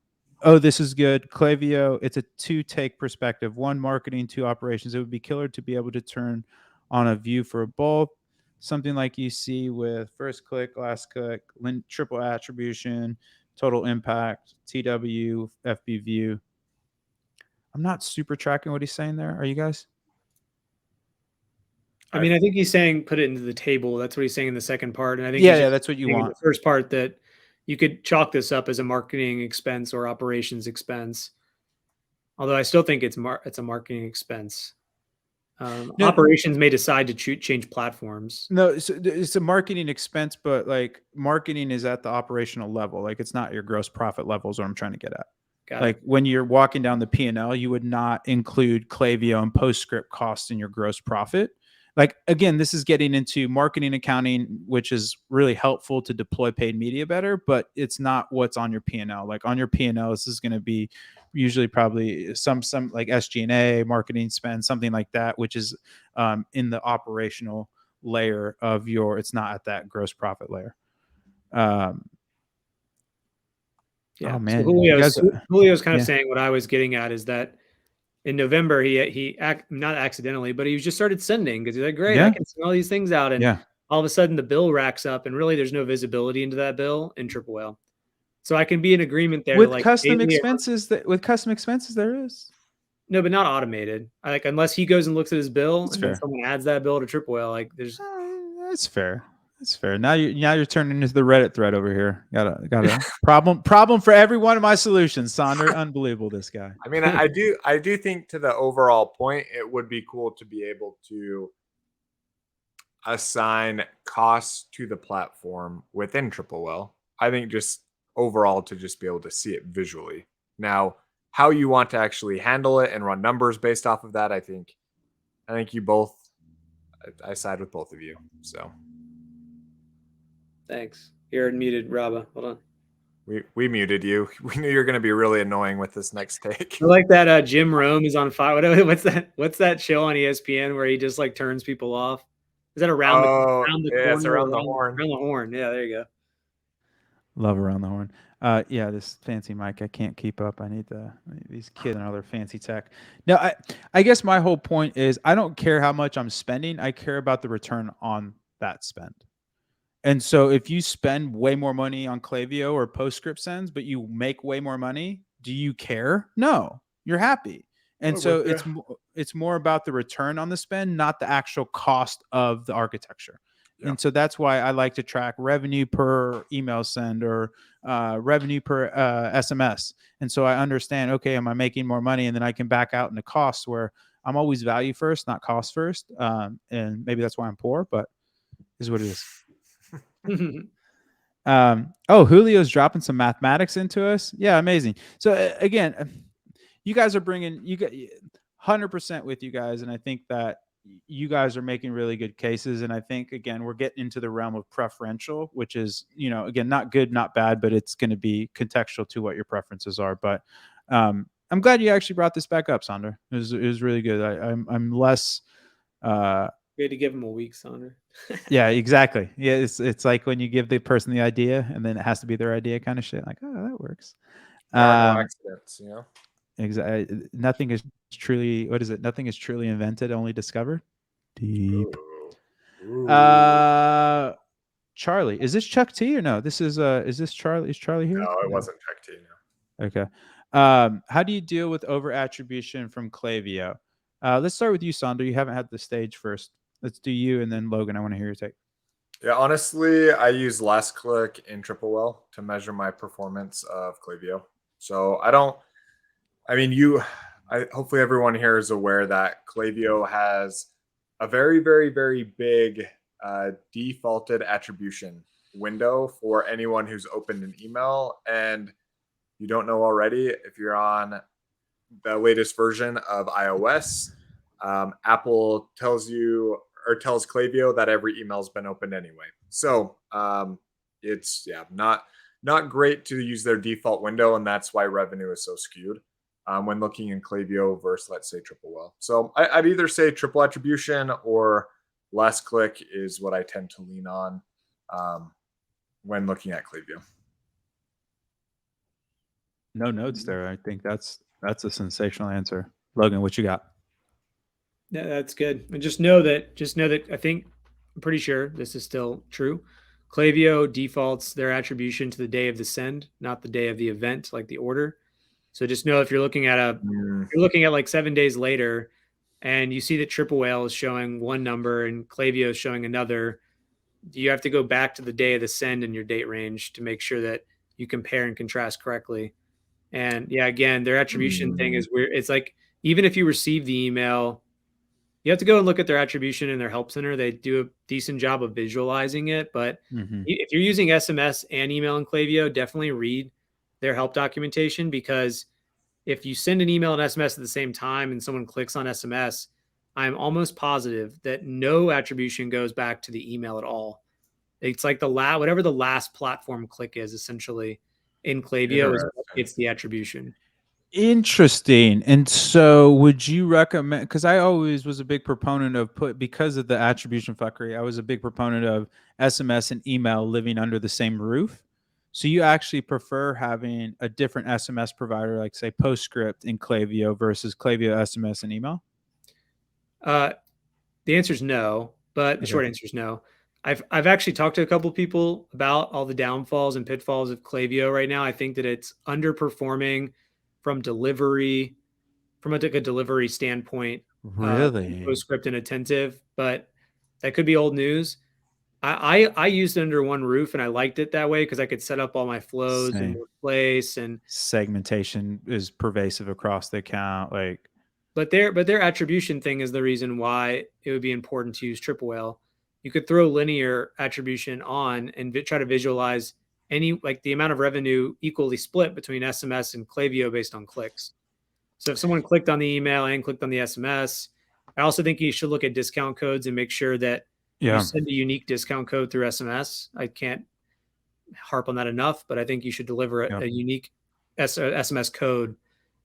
Oh, this is good. Klaviyo, it's a 2-take perspective. 1 marketing, 2 operations. It would be killer to be able to turn on a view for both. Something like you see with first click, last click, triple attribution, total impact, TW, FB view. I'm not super tracking what he's saying there. Are you guys? I mean, I think he's saying put it into the table. That's what he's saying in the second part. And I think yeah, that's what you want. The first part that you could chalk this up as a marketing expense or operations expense. Although I still think it's a marketing expense. Operations may decide to change platforms. No, it's a marketing expense, but like marketing is at the operational level. Like it's not your gross profit level is what I'm trying to get at. Like when you're walking down the P&L, you would not include Klaviyo and Postscript costs in your gross profit. Like, again, this is getting into marketing accounting, which is really helpful to deploy paid media better, but it's not what's on your P&L. Like on your P&L, this is going to be usually probably some like SG&A, marketing spend, something like that, which is in the operational layer of it's not at that gross profit layer. Yeah. Oh man, so Julio's kind of saying what I was getting at is that in November, he not accidentally, but he just started sending because he's like, great, I can send all these things out. And all of a sudden the bill racks up and really there's no visibility into that bill in Triple Whale. So I can be in agreement there. With custom expenses, there is. No, but not automated. Like unless he goes and looks at his bill That's and fair. then someone adds that bill to Triple Whale, like there's. That's fair. That's fair. Now you're turning into the Reddit thread over here. Got a problem for every one of my solutions, Sonder. Unbelievable, this guy. I mean, I do think to the overall point, it would be cool to be able to assign costs to the platform within Triple Whale. I think just overall to just be able to see it visually. Now, how you want to actually handle it and run numbers based off of that, I think you both. I side with both of you. So, thanks. You're muted, Raba. Hold on. We muted you. We knew you were going to be really annoying with this next take. I like that Jim Rome is on fire. What's that show on ESPN where he just like turns people off? Is that around the corner? It's around the horn. Around the horn. Yeah, there you go. Love around the horn. Yeah, this fancy mic, I can't keep up. I need these kids and all their fancy tech. Now, I guess my whole point is I don't care how much I'm spending. I care about the return on that spend. And so if you spend way more money on Klaviyo or PostScript sends, but you make way more money, do you care? No, you're happy. And so it's more about the return on the spend, not the actual cost of the architecture. Yeah. And so that's why I like to track revenue per email send or revenue per SMS. And so I understand, okay, am I making more money? And then I can back out into costs where I'm always value first, not cost first. And maybe that's why I'm poor, but is what it is. Julio's dropping some mathematics into us. Yeah, amazing. So again, you guys are bringing 100% with you guys, and I think that you guys are making really good cases. And I think again, we're getting into the realm of preferential, which is again not good, not bad, but it's going to be contextual to what your preferences are. But I'm glad you actually brought this back up, Sonder. It was really good. I'm less. We had to give him a week, Sonder. Yeah, exactly. Yeah, it's like when you give the person the idea and then it has to be their idea kind of shit. Like, oh, that works. There are no accidents, Exactly. Nothing is truly. What is it? Nothing is truly invented, only discovered. Deep. Ooh. Charlie, is this Chuck T or no? This is this Charlie? Is Charlie here? No, it wasn't Chuck T. No. Okay. How do you deal with over attribution from Klaviyo? Let's start with you, Sonder. You haven't had the stage first. Let's do you, and then Logan. I want to hear your take. Yeah, honestly, I use last click in Triple Whale to measure my performance of Klaviyo. So hopefully everyone here is aware that Klaviyo has a very, very, very big defaulted attribution window for anyone who's opened an email. And you don't know already, if you're on the latest version of iOS, Apple tells Klaviyo that every email's been opened anyway. So it's not great to use their default window, and that's why revenue is so skewed when looking in Klaviyo versus, let's say, Triple Whale. So I'd either say triple attribution or last click is what I tend to lean on when looking at Klaviyo. No notes there. I think that's a sensational answer. Logan, what you got? Yeah, that's good. And just know that I'm pretty sure this is still true. Klaviyo defaults their attribution to the day of the send, not the day of the event, like the order. So just know if you're looking at like 7 days later and you see that Triple Whale is showing one number and Klaviyo is showing another, you have to go back to the day of the send in your date range to make sure that you compare and contrast correctly. And yeah, again, their attribution thing is weird. It's like, even if you receive the email, you have to go and look at their attribution in their help center. They do a decent job of visualizing it. But if you're using SMS and email in Klaviyo, definitely read their help documentation, because if you send an email and SMS at the same time and someone clicks on SMS, I'm almost positive that no attribution goes back to the email at all. It's like whatever the last platform click is, essentially in Klaviyo, it's the attribution. Interesting. And so would you recommend, because I always was a big proponent of because of the attribution fuckery, I was a big proponent of SMS and email living under the same roof. So you actually prefer having a different SMS provider, like say PostScript in Klaviyo versus Klaviyo SMS and email? The answer is no, but the short answer is no. I've actually talked to a couple people about all the downfalls and pitfalls of Klaviyo right now. I think that it's underperforming from delivery, from a delivery standpoint, Really? PostScript and Attentive, but that could be old news. I used it under one roof and I liked it that way because I could set up all my flows in Same. one place. And Segmentation is pervasive across the account. Like, but their attribution thing is the reason why it would be important to use Triple Whale. You could throw linear attribution on and try to visualize any, like, the amount of revenue equally split between SMS and Klaviyo based on clicks. So if someone clicked on the email and clicked on the SMS, I also think you should look at discount codes and make sure that you yeah, send a unique discount code through SMS. I can't harp on that enough, but I think you should deliver yeah. a unique SMS code.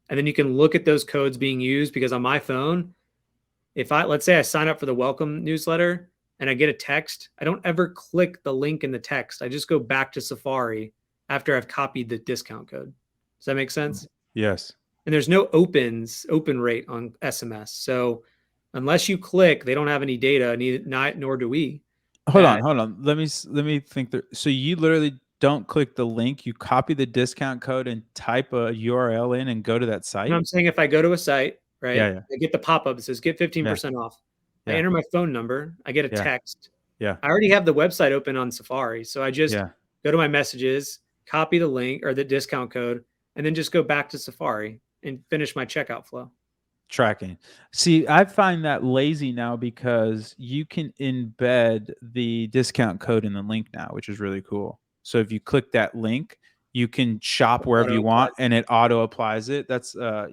And then you can look at those codes being used, because on my phone, if let's say I sign up for the welcome newsletter and I get a text, I don't ever click the link in the text. I just go back to Safari after I've copied the discount code. Does that make sense? Yes. And there's no open rate on SMS. So unless you click, they don't have any data, nor do we. Hold on. Let me think. So you literally don't click the link. You copy the discount code and type a URL in and go to that site. And I'm saying if I go to a site, right, Yeah. I get the pop-up that says get 15% off. I Yeah. enter my phone number. I get a Yeah. text. Yeah. I already have the website open on Safari. So I just Yeah. go to my messages, copy the link or the discount code, and then just go back to Safari and finish my checkout flow. Tracking. See, I find that lazy now because you can embed the discount code in the link now, which is really cool. So if you click that link, you can shop wherever you want and it auto applies it. That's I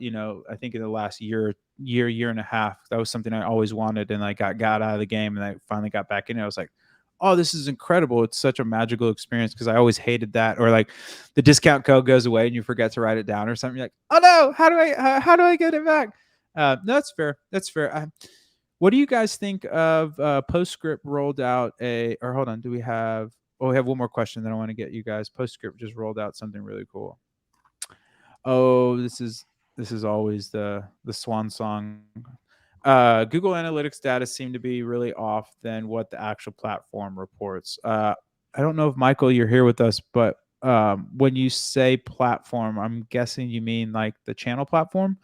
think in the last year and a half, that was something I always wanted, and I got out of the game and I finally got back in it. I was like, oh, this is incredible. It's such a magical experience, because I always hated that. Or like the discount code goes away and you forget to write it down or something. You're like, oh no, how do I get it back? No, that's fair. That's fair. What do you guys think of PostScript rolled out or hold on, do we have? Oh, we have one more question that I want to get you guys. PostScript just rolled out something really cool. Oh, this is always the swan song. Google Analytics data seem to be really off than what the actual platform reports. I don't know if Michael, you're here with us, but when you say platform, I'm guessing you mean like the channel platform.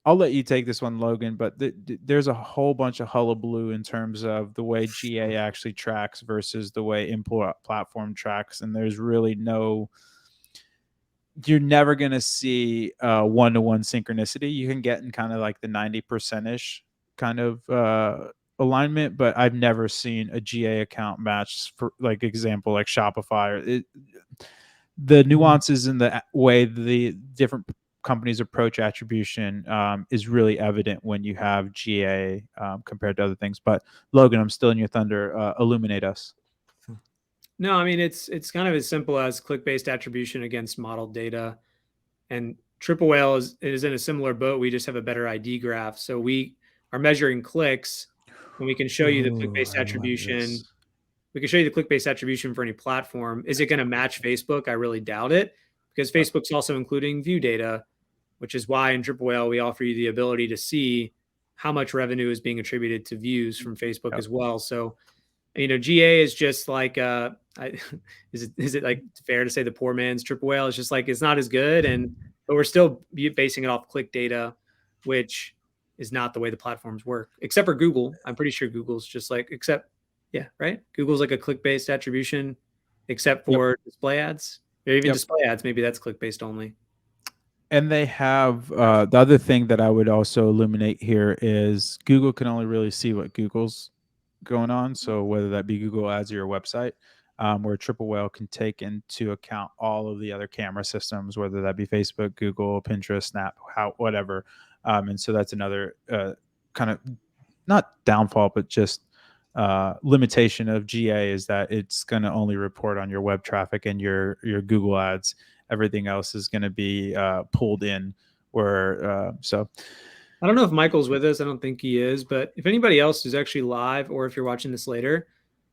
I'll let you take this one, Logan, but there's a whole bunch of hullabaloo in terms of the way GA actually tracks versus the way import platform tracks. And there's really you're never going to see one-to-one synchronicity. You can get in kind of like the 90%-ish kind of alignment, but I've never seen a GA account match for like example, like Shopify. The nuances in the way the different companies approach attribution is really evident when you have GA compared to other things. But Logan, I'm still in your thunder. Illuminate us. No, I mean, it's kind of as simple as click-based attribution against modeled data. And Triple Whale is in a similar boat. We just have a better ID graph. So we are measuring clicks, and we can show you the click-based attribution. We can show you the click-based attribution for any platform. Is it going to match Facebook? I really doubt it, because Facebook's also including view data, which is why in Triple Whale we offer you the ability to see how much revenue is being attributed to views from Facebook as well. So, GA is just like, is it like fair to say the poor man's Triple Whale? It's just like, it's not as good, but we're still basing it off click data, which is not the way the platforms work, except for Google. I'm pretty sure Google's just like, right? Google's like a click-based attribution, except for display ads, or even display ads. Maybe that's click-based only. And they have the other thing that I would also illuminate here is Google can only really see what Google's going on. So whether that be Google Ads or your website, where Triple Whale can take into account all of the other camera systems, whether that be Facebook, Google, Pinterest, Snap, whatever. And so that's another kind of not downfall, but just limitation of GA, is that it's going to only report on your web traffic and your Google Ads. Everything else is going to be pulled in. So I don't know if Michael's with us. I don't think he is. But if anybody else is actually live, or if you're watching this later,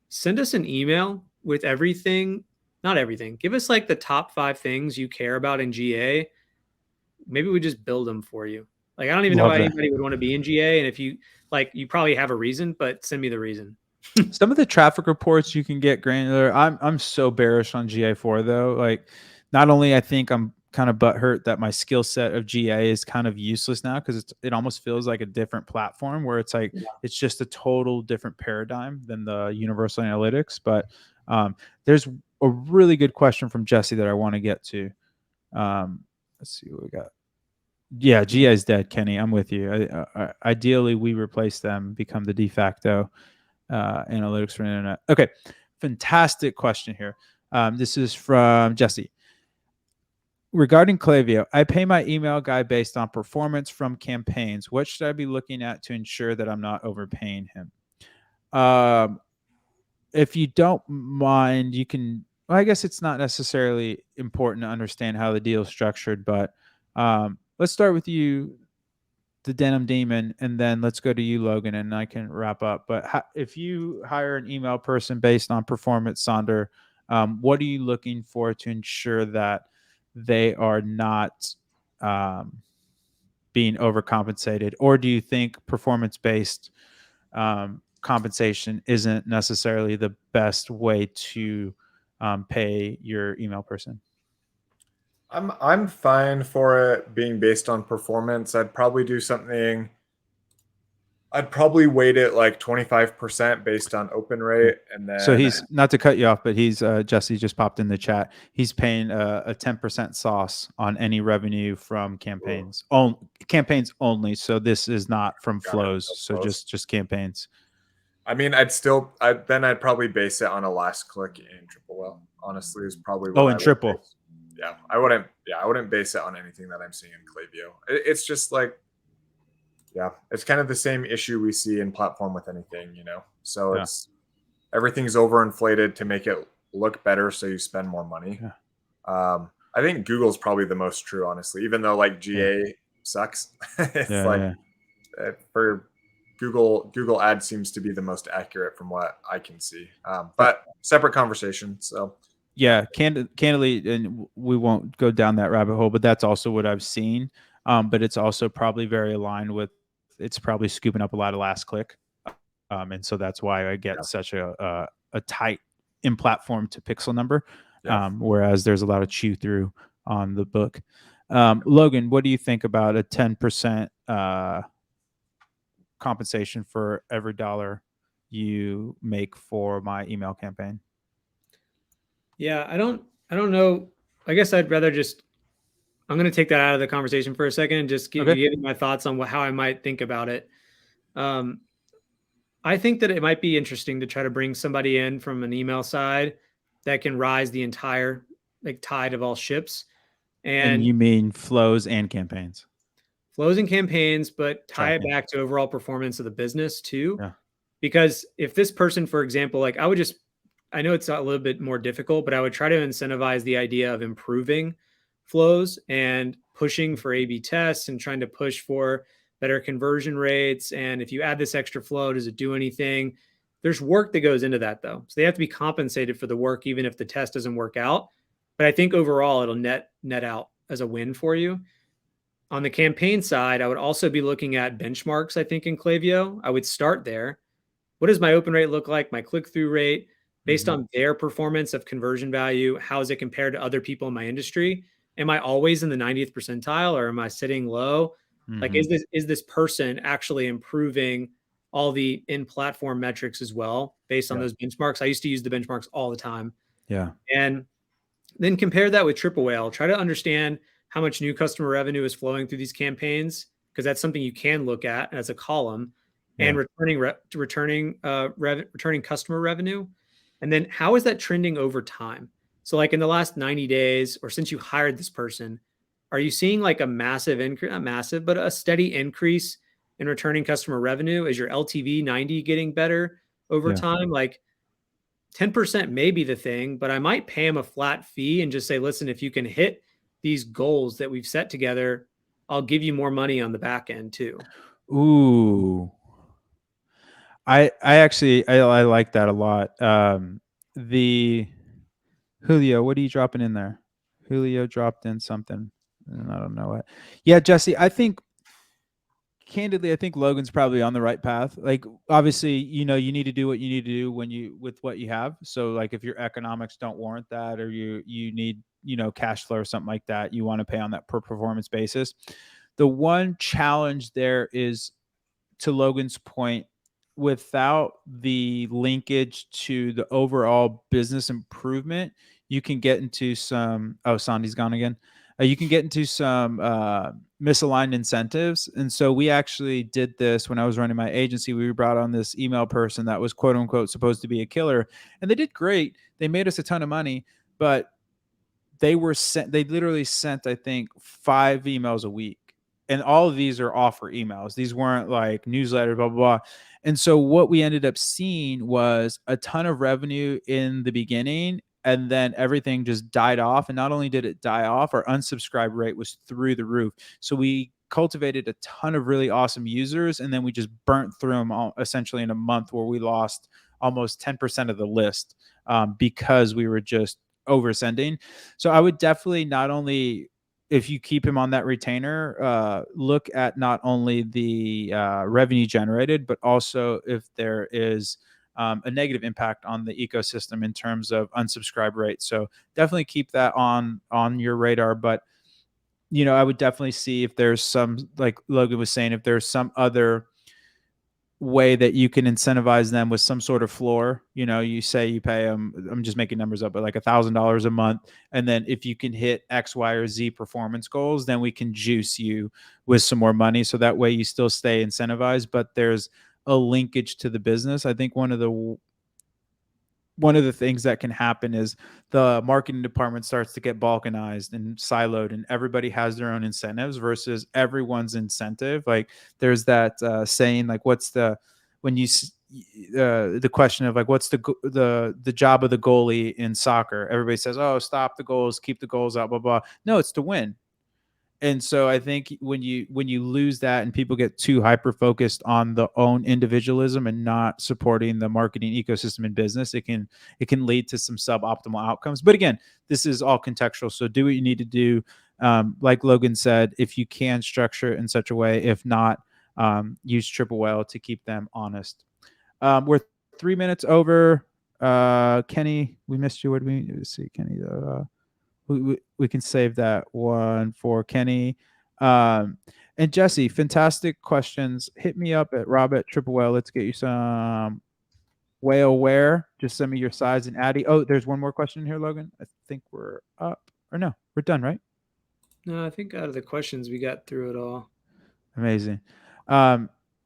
send us an email with everything. Not everything. Give us like the top 5 things you care about in GA. Maybe we just build them for you. Like, I don't even know why anybody would want to be in GA. And if you probably have a reason, but send me the reason. Some of the traffic reports you can get granular. I'm so bearish on GA4 though. Like, not only I think I'm kind of butthurt that my skill set of GA is kind of useless now because it almost feels like a different platform where it's like it's just a total different paradigm than the universal analytics. But there's a really good question from Jesse that I want to get to. Let's see what we got. Yeah, GA is dead, Kenny. I'm with you. Ideally, we replace them, become the de facto analytics for the internet. Okay, fantastic question here. This is from Jesse. Regarding Klaviyo, I pay my email guy based on performance from campaigns. What should I be looking at to ensure that I'm not overpaying him? If you don't mind, you can. Well, I guess it's not necessarily important to understand how the deal is structured, but let's start with you, the Denim Demon, and then let's go to you, Logan, and I can wrap up. But if you hire an email person based on performance, Sonder, what are you looking for to ensure that they are not being overcompensated? Or do you think performance-based compensation isn't necessarily the best way to pay your email person? I'm fine for it being based on performance. I'd probably do something. I'd probably weight it like 25% based on open rate, and then so he's, not to cut you off, but he's Jesse just popped in the chat. He's paying a 10% sauce on any revenue from campaigns. Campaigns only. So this is not from flows. So just campaigns. I mean, I'd probably base it on a last click in Triple L. Honestly, is probably what. Oh, in Triple. Yeah, I wouldn't base it on anything that I'm seeing in Klaviyo. It's just like, yeah, it's kind of the same issue we see in platform with anything, So it's everything's overinflated to make it look better, so you spend more money. Yeah. I think Google's probably the most true, honestly. Even though like GA sucks, it's for Google Ads seems to be the most accurate from what I can see. But separate conversation. So. Yeah, candidly, and we won't go down that rabbit hole, but that's also what I've seen. But it's also probably very aligned with, it's probably scooping up a lot of last click. And so that's why I get such a tight in platform to pixel number. Whereas there's a lot of chew through on the book. Logan, what do you think about a 10% compensation for every dollar you make for my email campaign? Yeah, I don't know. I guess I'd rather I'm going to take that out of the conversation for a second and just give you my thoughts on how I might think about it. I think that it might be interesting to try to bring somebody in from an email side that can rise the entire tide of all ships. And you mean flows and campaigns? Flows and campaigns, but tie it back to overall performance of the business too. Yeah. Because if this person, for example, I know it's a little bit more difficult, but I would try to incentivize the idea of improving flows and pushing for A/B tests and trying to push for better conversion rates. And if you add this extra flow, does it do anything? There's work that goes into that though. So they have to be compensated for the work, even if the test doesn't work out. But I think overall it'll net out as a win for you. On the campaign side, I would also be looking at benchmarks, I think, in Klaviyo. I would start there. What does my open rate look like? My click-through rate? Based on their performance of conversion value, how is it compared to other people in my industry? Am I always in the 90th percentile or am I sitting low? Like, is this person actually improving all the in-platform metrics as well based on those benchmarks? I used to use the benchmarks all the time. Yeah. And then compare that with Triple Whale. Try to understand how much new customer revenue is flowing through these campaigns, because that's something you can look at as a column, and returning customer revenue. And then how is that trending over time? So like in the last 90 days or since you hired this person, are you seeing like a massive increase, not massive, but a steady increase in returning customer revenue? Is your LTV 90 getting better over time? Like 10% may be the thing, but I might pay him a flat fee and just say, listen, if you can hit these goals that we've set together, I'll give you more money on the back end too. Ooh. I actually like that a lot. The Julio, what are you dropping in there? Julio dropped in something, and I don't know what. Yeah, Jesse, I think candidly, I think Logan's probably on the right path. Like, obviously, you need to do what you need to do with what you have. So, like, if your economics don't warrant that, or you need, cash flow or something like that, you want to pay on that per performance basis. The one challenge there is, to Logan's point, without the linkage to the overall business improvement, you can get into some. Oh, Sandy's gone again. You can get into some misaligned incentives. And so we actually did this when I was running my agency. We brought on this email person that was quote unquote supposed to be a killer, and they did great. They made us a ton of money, but they literally sent, I think, 5 emails a week. And all of these are offer emails. These weren't like newsletters, blah, blah, blah. And so what we ended up seeing was a ton of revenue in the beginning, and then everything just died off. And not only did it die off, our unsubscribe rate was through the roof. So we cultivated a ton of really awesome users, and then we just burnt through them all, essentially in a month, where we lost almost 10% of the list, because we were just oversending. So I would definitely, not only, if you keep him on that retainer, look at not only the revenue generated, but also if there is a negative impact on the ecosystem in terms of unsubscribe rate. So definitely keep that on your radar. But I would definitely see if there's some, like Logan was saying, if there's some other way that you can incentivize them with some sort of floor. You say you pay them, I'm just making numbers up, but like $1,000 a month, and then if you can hit X, Y, or Z performance goals, then we can juice you with some more money, so that way you still stay incentivized, but there's a linkage to the business. I think one of the things that can happen is the marketing department starts to get balkanized and siloed, and everybody has their own incentives versus everyone's incentive. Like, there's that saying, like, what's the question of, like, what's the job of the goalie in soccer? Everybody says, oh, stop the goals, keep the goals out, blah blah. No, it's to win. And so I think when you lose that, and people get too hyper focused on the own individualism and not supporting the marketing ecosystem in business, it can lead to some suboptimal outcomes. But again, this is all contextual. So do what you need to do. Like Logan said, if you can, structure it in such a way. If not, use Triple Whale to keep them honest. We're 3 minutes over. Kenny, we missed you. What do we see, Kenny? We can save that one for Kenny. And Jesse, fantastic questions. Hit me up at Rob at Triple Whale. Let's get you some whaleware. Just send me your size and Addy. Oh, there's one more question here, Logan. I think we're up. Or no, we're done, right? No, I think out of the questions, we got through it all. Amazing.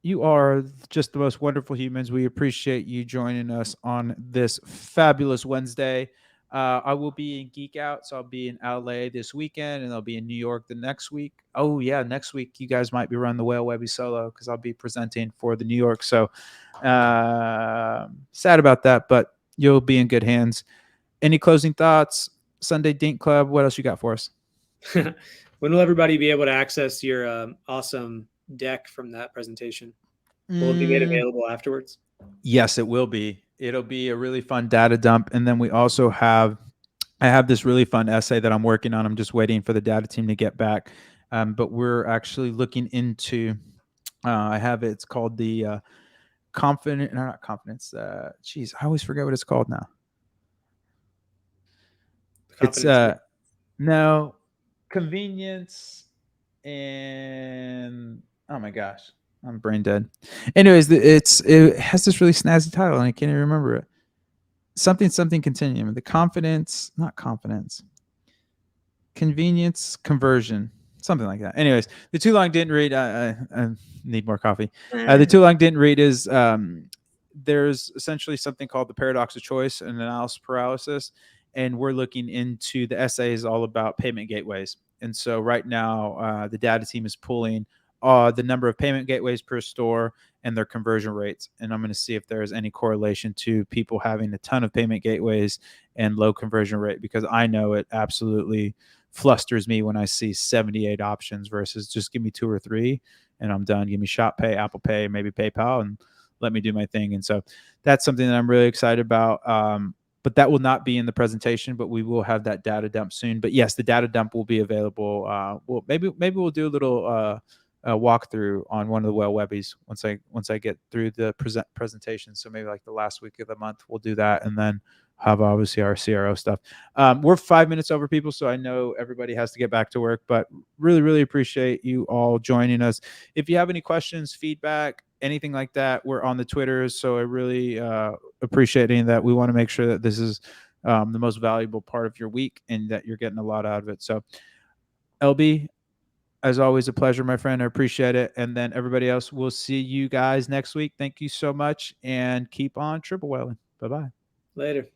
You are just the most wonderful humans. We appreciate you joining us on this fabulous Wednesday. I will be in Geek Out, so I'll be in LA this weekend, and I'll be in New York the next week. Oh yeah, next week you guys might be running the Whale Webby solo, because I'll be presenting for the New York. So sad about that, but you'll be in good hands. Any closing thoughts? Sunday Dink Club. What else you got for us? When will everybody be able to access your awesome deck from that presentation? Will it be made available afterwards? Yes, it will be. It'll be a really fun data dump. And then we also I have this really fun essay that I'm working on. I'm just waiting for the data team to get back. But we're actually looking into, I have it. It's called the not confidence. Geez, I always forget what it's called now. It's no, convenience and, oh my gosh, I'm brain dead. Anyways, it has this really snazzy title and I can't even remember it. Something continuum. The confidence, not confidence. Convenience conversion, something like that. Anyways, the too long didn't read. I need more coffee. The too long didn't read is there's essentially something called the paradox of choice and analysis paralysis, and we're looking into, the essay is all about payment gateways. And so right now, the data team is pulling the number of payment gateways per store and their conversion rates. And I'm going to see if there's any correlation to people having a ton of payment gateways and low conversion rate, because I know it absolutely flusters me when I see 78 options versus just give me 2 or 3 and I'm done. Give me Shop Pay, Apple Pay, maybe PayPal, and let me do my thing. And so that's something that I'm really excited about. But that will not be in the presentation, but we will have that data dump soon. But yes, the data dump will be available. Well, maybe we'll do a little walkthrough on one of the whale webbies once I get through the presentation. So maybe like the last week of the month we'll do that, and then have obviously our CRO stuff. We're 5 minutes over, people, so I know everybody has to get back to work, but really appreciate you all joining us. If you have any questions, feedback, anything like that, we're on the Twitters, so I really appreciate any of that. We want to make sure that this is the most valuable part of your week and that you're getting a lot out of it. So LB, as always, a pleasure, my friend. I appreciate it. And then everybody else, we'll see you guys next week. Thank you so much, and keep on triple whaling. Bye-bye. Later.